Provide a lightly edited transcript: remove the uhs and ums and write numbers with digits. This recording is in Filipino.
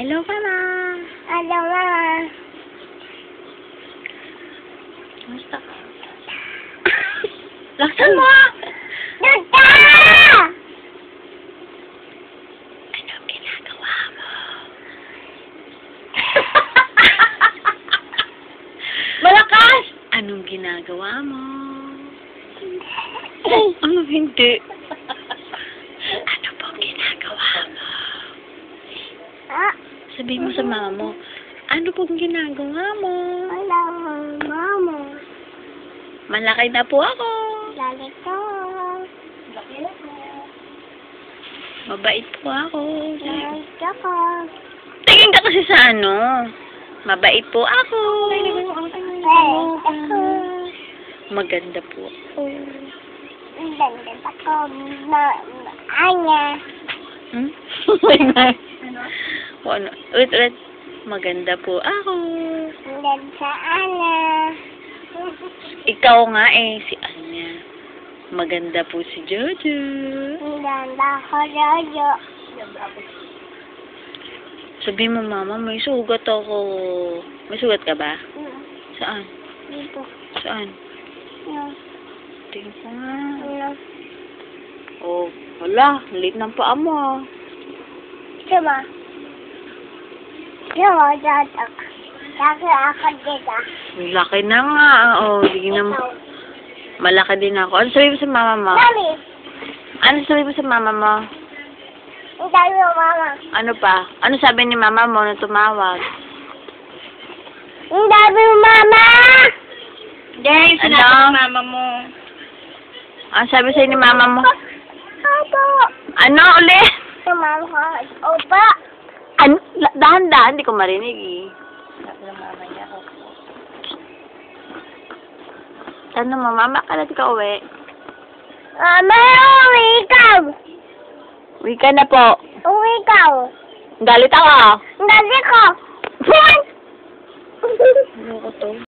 Hello, Mama. Hello, Mama. Kamusta ka? Laksan mo! Tata! Anong ginagawa mo? Malakas! Anong ginagawa mo? Ano hindi? Ano pong ginagawa mo? Ah, Sabihin mo sa mama mo, ano pong ginagawa mo? hello, Mama. Malaki na po ako. Lalito. Mabait po ako. Lalito ko. Tingin ka kasi sa ano. Mabait po ako. Lalito ko. Maganda po ako. Lalito ko. Anya. Hmm? Ano? Ano? Ulit. Maganda po ako. Lalito Ana. Ikaw nga si Anya. Maganda po si Jojo. Lalito ko, Jojo. Sabi mo, Mama, may sugat ako. May sugat ka ba? Saan? Dito. Saan? No. Tingin ko nga. No. Oh, wala. Late ng paa mo ah. Diba? Diba, Jojo? Laki ako dito. Laki na nga. Oh, hindi na. Malaki din ako. Ano sabi mo sa mama mo? Mami! Ano sabi mo sa mama mo? Ang dami mo, Mama. Ano pa? Ano sabi ni mama mo na tumawag? Ang dami mo, Mama! Dahil sinabi ng mama mo. Ano sabi sa'yo ni mama mo? Opo. Ano ulit? Sa mama ko. Opo. Ano? Dahan-dahan, hindi ko marinig eh. Ano mo, mama, kailan ka uwi? Mama, uwi ikaw. Uwi ka na po. Uwi ikaw. Galit ako. Ang dami ko. Ano ko to?